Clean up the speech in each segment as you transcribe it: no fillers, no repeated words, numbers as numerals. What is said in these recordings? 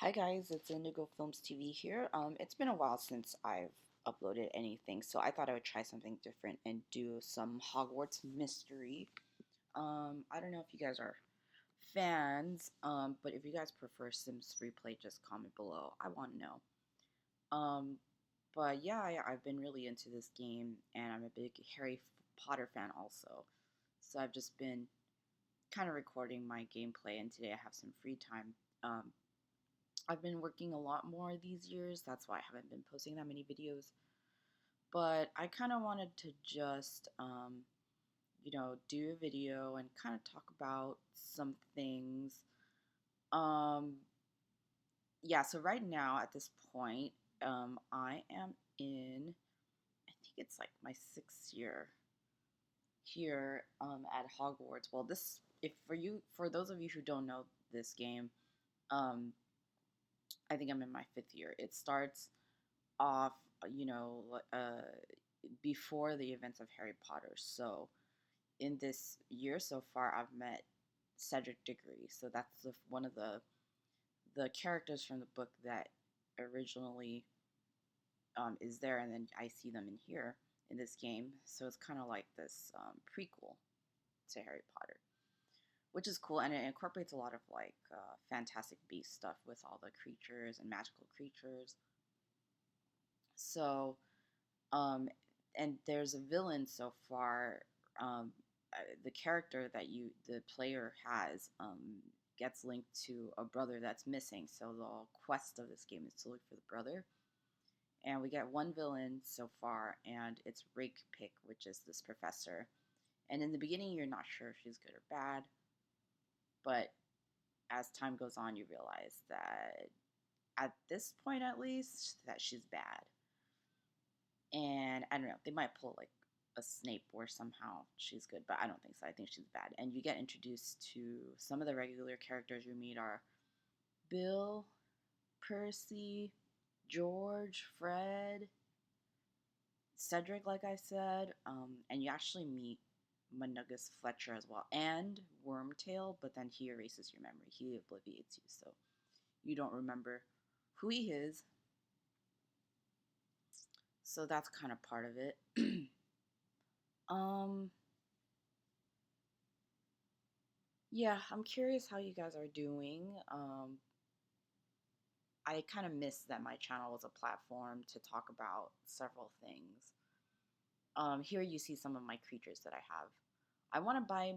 Hi guys, it's Indigo Films TV here. It's been a while since I've uploaded anything, so I thought I would try something different and do some Hogwarts mystery. I don't know if you guys are fans, but if you guys prefer Sims Replay, just comment below. I want to know. But yeah, I've been really into this game, and I'm a big Harry Potter fan also. So I've just been kind of recording my gameplay, and today I have some free time. I've been working a lot more these years. That's why I haven't been posting that many videos. But I kind of wanted to just, do a video and kind of talk about some things. Um, yeah, so right now at this point, I am in, I think it's like my 6th year here at Hogwarts. Well, if for those of you who don't know this game, um, I think I'm in my 5th year. It starts off, you know, before the events of Harry Potter. So in this year so far, I've met Cedric Diggory. So that's one of the characters from the book that originally is there, and then I see them in here in this game. So it's kind of like this prequel to Harry Potter, which is cool, and it incorporates a lot of like Fantastic Beast stuff with all the creatures and magical creatures. So Um, and there's a villain so far. The character that the player has, gets linked to a brother that's missing. So the whole quest of this game is to look for the brother. And we get one villain so far, and it's Rakepick, which is this professor. And in the beginning, you're not sure if she's good or bad, but as time goes on, you realize that at this point, at least, that she's bad. And I don't know, they might pull like a Snape where somehow she's good, but I don't think so. I think she's bad. And you get introduced to some of the regular characters you meet are Bill, Percy, George, Fred, Cedric, like I said, and you actually meet Manugus Fletcher as well, and Wormtail, but then he erases your memory. He obliviates you, so you don't remember who he is. So that's kind of part of it. um, Yeah, I'm curious how you guys are doing. I kind of miss that my channel was a platform to talk about several things. Here you see some of my creatures that I have. I want to buy,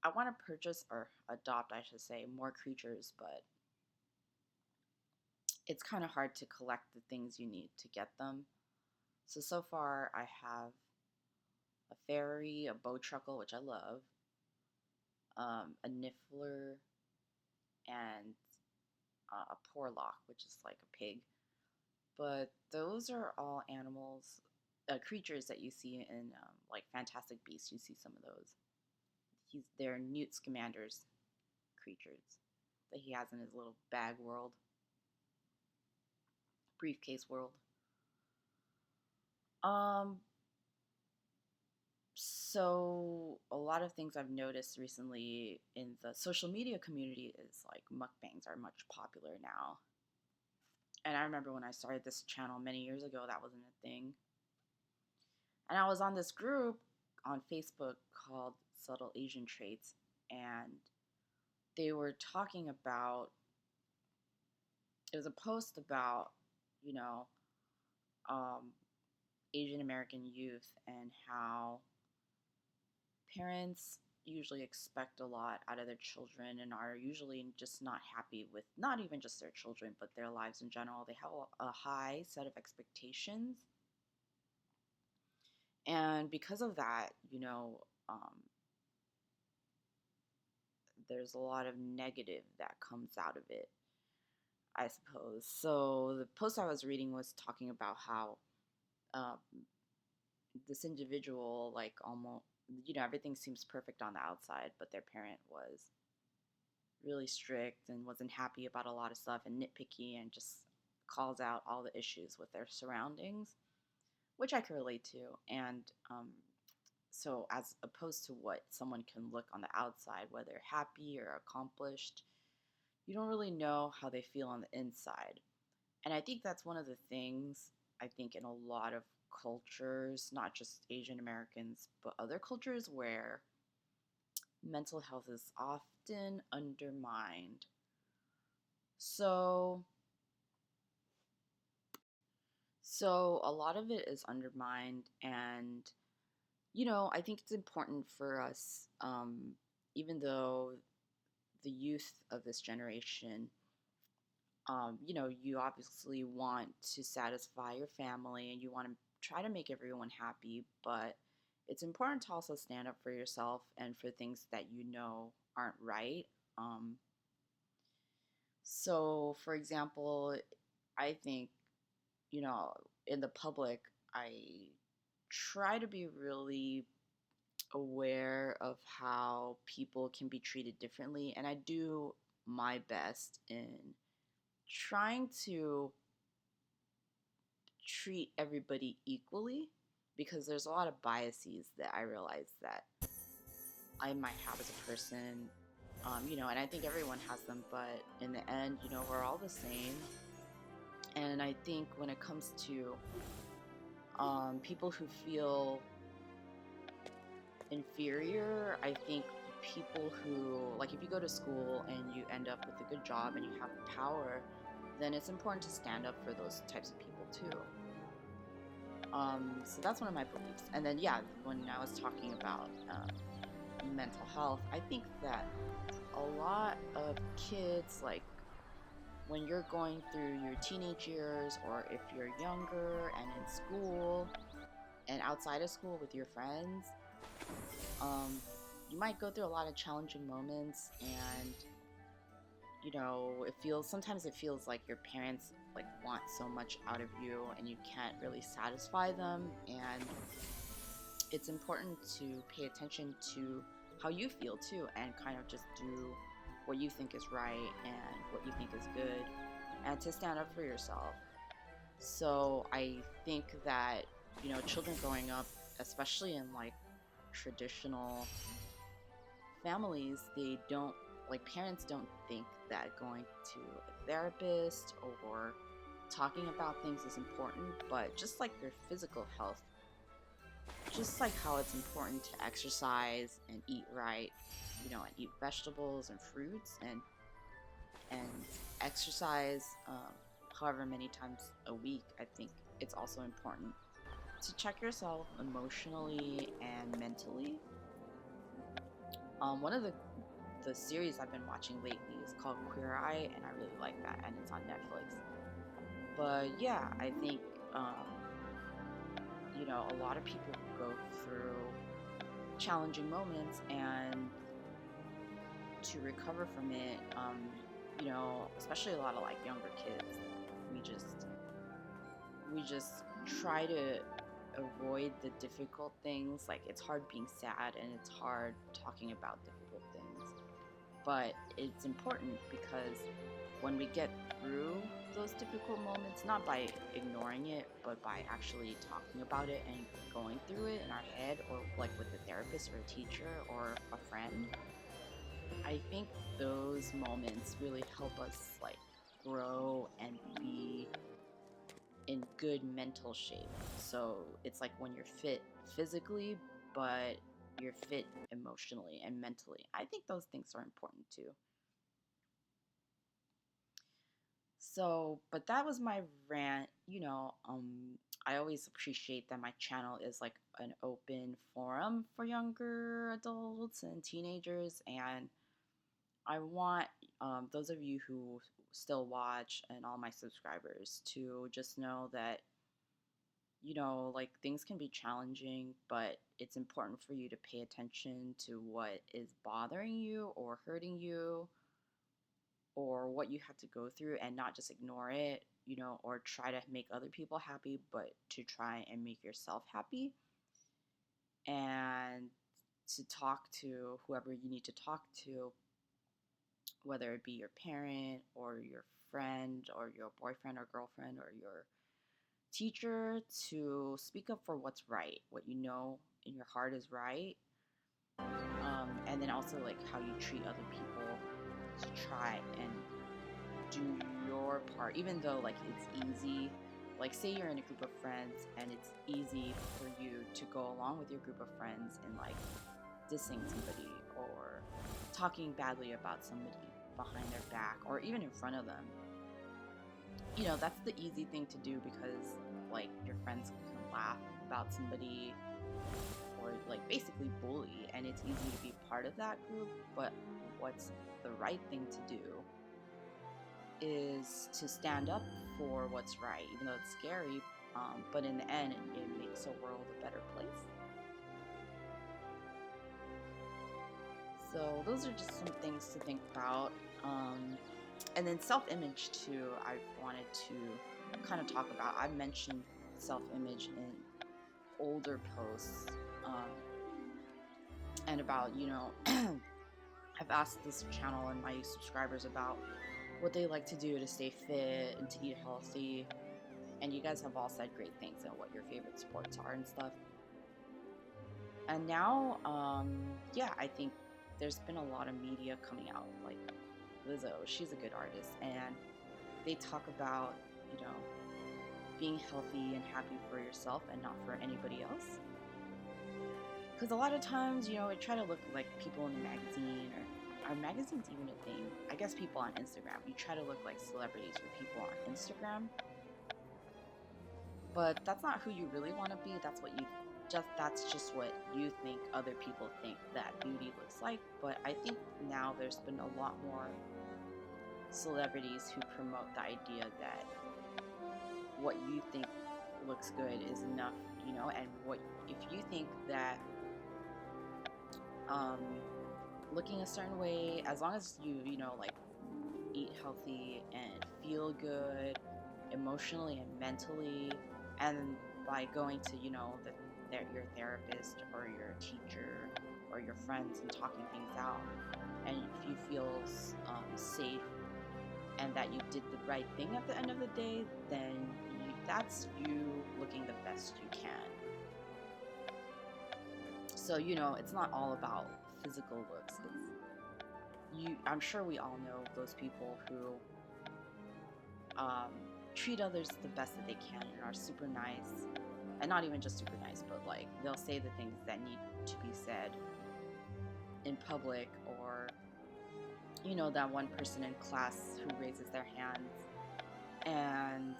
I want to purchase or adopt, I should say, more creatures, but it's kind of hard to collect the things you need to get them. So far I have a fairy, a bowtruckle, which I love, a niffler, and a porlock, which is like a pig. But those are all animals, creatures that you see in like Fantastic Beasts. You see some of those. They're Newt Scamander's creatures that he has in his little bag world, briefcase world. Um, so a lot of things I've noticed recently in the social media community is like mukbangs are much popular now. And I remember when I started this channel many years ago, that wasn't a thing. And I was on this group on Facebook called Subtle Asian Traits, and they were talking about, it was a post about, you know, um, Asian American youth and how parents usually expect a lot out of their children and are usually just not happy with not even just their children, but their lives in general. They have a high set of expectations. And because of that, there's a lot of negative that comes out of it, I suppose. So the post I was reading was talking about how um, this individual, like almost, everything seems perfect on the outside, but their parent was really strict and wasn't happy about a lot of stuff and nitpicky and just calls out all the issues with their surroundings, which I can relate to. And so, as opposed to what someone can look on the outside, whether happy or accomplished, you don't really know how they feel on the inside. And I think that's one of the things I think in a lot of cultures, not just Asian Americans, but other cultures where mental health is often undermined. So, so a lot of it is undermined, and I think it's important for us, even though the youth of this generation, you obviously want to satisfy your family and you want to try to make everyone happy, but it's important to also stand up for yourself and for things that aren't right. Um, so, for example, I think, you know, in the public, I try to be really aware of how people can be treated differently, and I do my best in trying to treat everybody equally because there's a lot of biases that I realize that I might have as a person, and I think everyone has them, but in the end, we're all the same. And I think when it comes to people who feel inferior, I think people who, like, if you go to school and you end up with a good job and you have power, then it's important to stand up for those types of people too. So that's one of my beliefs. And then, yeah, when I was talking about mental health, I think that a lot of kids, like when you're going through your teenage years, or if you're younger and in school and outside of school with your friends, um, you might go through a lot of challenging moments, and sometimes it feels like your parents like want so much out of you and you can't really satisfy them, and it's important to pay attention to how you feel too, and kind of just do what you think is right and what you think is good, and to stand up for yourself. So I think that children growing up, especially in like traditional families, they don't, like, parents don't think that going to a therapist or talking about things is important, but just like your physical health, just like how it's important to exercise and eat right, and eat vegetables and fruits, and exercise however many times a week, I think it's also important to check yourself emotionally and mentally. One of the series I've been watching lately is called Queer Eye, and I really like that, and it's on Netflix. But yeah, I think a lot of people go through challenging moments, and to recover from it, especially a lot of like younger kids, we just try to avoid the difficult things. Like, it's hard being sad and it's hard talking about difficult things, but it's important because when we get through those difficult moments, not by ignoring it, but by actually talking about it and going through it in our head, or like with a therapist or a teacher or a friend, I think those moments really help us like grow and be in good mental shape. So it's like when you're fit physically, but you're fit emotionally and mentally. I think those things are important too. So, but that was my rant. I always appreciate that my channel is like an open forum for younger adults and teenagers, and I want those of you who still watch and all my subscribers to just know that like, things can be challenging, but it's important for you to pay attention to what is bothering you or hurting you, or what you have to go through, and not just ignore it, or try to make other people happy, but to try and make yourself happy, and to talk to whoever you need to talk to, whether it be your parent or your friend or your boyfriend or girlfriend or your teacher, to speak up for what's right, what you know in your heart is right, and then also like how you treat other people, to try and do your part, even though like it's easy. Like say you're in a group of friends and it's easy for you to go along with your group of friends and like dissing somebody or talking badly about somebody behind their back or even in front of them. You know, that's the easy thing to do because like your friends can laugh about somebody or like basically bully, and it's easy to be part of that group. But what's the right thing to do is to stand up for what's right, even though it's scary, but in the end it makes the world a better place. So those are just some things to think about. And then self-image too, I wanted to kind of talk about. I mentioned self-image in older posts, and about, you know, I've asked this channel and my subscribers about what they like to do to stay fit and to eat healthy, and you guys have all said great things and what your favorite sports are and stuff. And now, yeah, I think there's been a lot of media coming out, like Lizzo, she's a good artist, and they talk about, you know, being healthy and happy for yourself and not for anybody else. Because a lot of times, you know, I try to look like people in the magazine, or are magazines even a thing? I guess people on Instagram. You try to look like celebrities or people on Instagram. But that's not who you really want to be. That's just what you think other people think that beauty looks like. But I think now there's been a lot more celebrities who promote the idea that what you think looks good is enough, you know, and what if you think that looking a certain way, as long as you know, like eat healthy and feel good emotionally and mentally, and by going to, you know, your therapist or your teacher or your friends and talking things out, and if you feel safe and that you did the right thing at the end of the day, then that's you looking the best you can. So, you know, it's not all about physical looks. I'm sure we all know those people who treat others the best that they can and are super nice, and not even just super nice, but like they'll say the things that need to be said in public, or, you know, that one person in class who raises their hands, and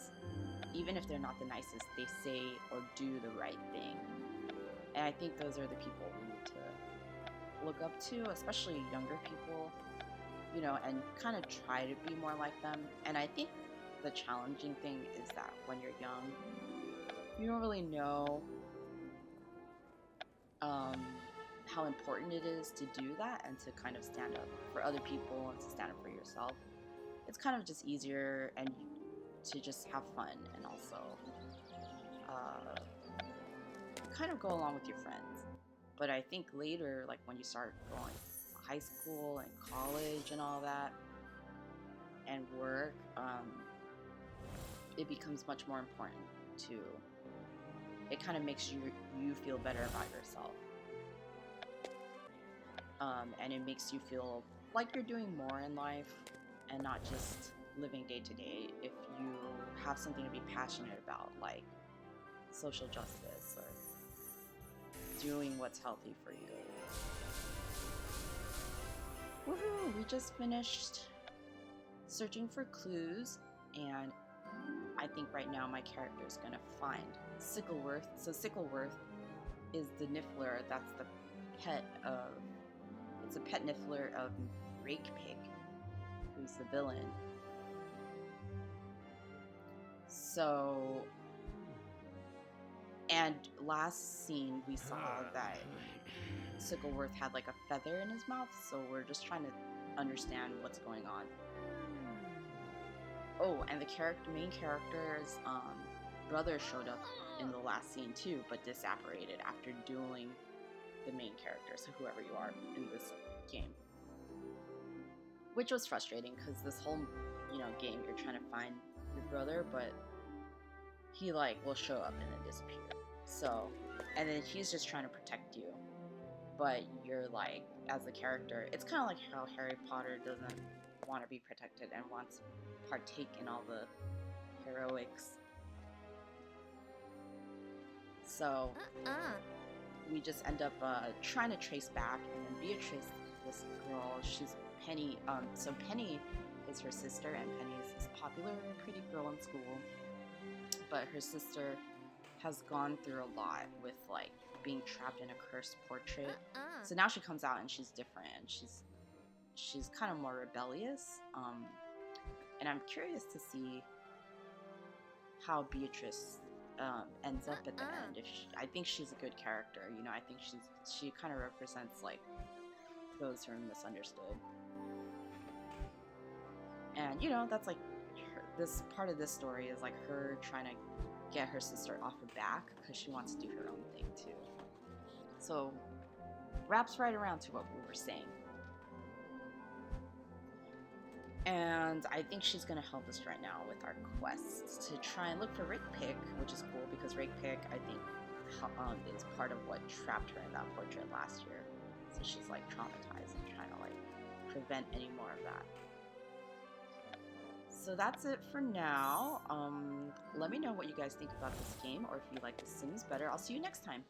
even if they're not the nicest, they say or do the right thing. And I think those are the people we need to look up to, especially younger people, you know, and kind of try to be more like them. And I think the challenging thing is that when you're young, you don't really know how important it is to do that and to kind of stand up for other people and to stand up for yourself. It's kind of just easier and to just have fun and also kind of go along with your friends. But I think later, like when you start going to high school and college and all that and work, it becomes much more important to, it kind of makes you feel better about yourself. And it makes you feel like you're doing more in life and not just living day to day if you have something to be passionate about, like social justice or doing what's healthy for you. Woohoo! We just finished searching for clues, and I think right now my character is going to find Sickleworth. So Sickleworth is the niffler. That's the pet of, it's a pet niffler of Rakepick, who's the villain. So, and last scene we saw that Sickleworth had like a feather in his mouth, so we're just trying to understand what's going on. Oh, and the main character's brother showed up in the last scene too, but disapparated after dueling the main character, so whoever you are in this game. Which was frustrating, because this whole, you know, game you're trying to find your brother, but he like will show up and then disappear. So, and then he's just trying to protect you, but you're like, as a character, it's kind of like how Harry Potter doesn't want to be protected and wants partake in all the heroics. So we just end up trying to trace back, and then Beatrice, this girl, she's Penny. So Penny is her sister, and Penny is this popular, pretty girl in school. But her sister has gone through a lot with like being trapped in a cursed portrait. So now she comes out and she's different, and she's kind of more rebellious. And I'm curious to see how Beatrice ends up at the end. I think she's a good character, you know. I think she kind of represents like those who are misunderstood, and you know, that's like this part of this story is like her trying to get her sister off her back because she wants to do her own thing too. So wraps right around to what we were saying. And I think she's going to help us right now with our quest to try and look for Rakepick, which is cool because Rakepick, I think, is part of what trapped her in that portrait last year. So she's like traumatized and trying to like prevent any more of that. So that's it for now. Let me know what you guys think about this game, or if you like The Sims better. I'll see you next time.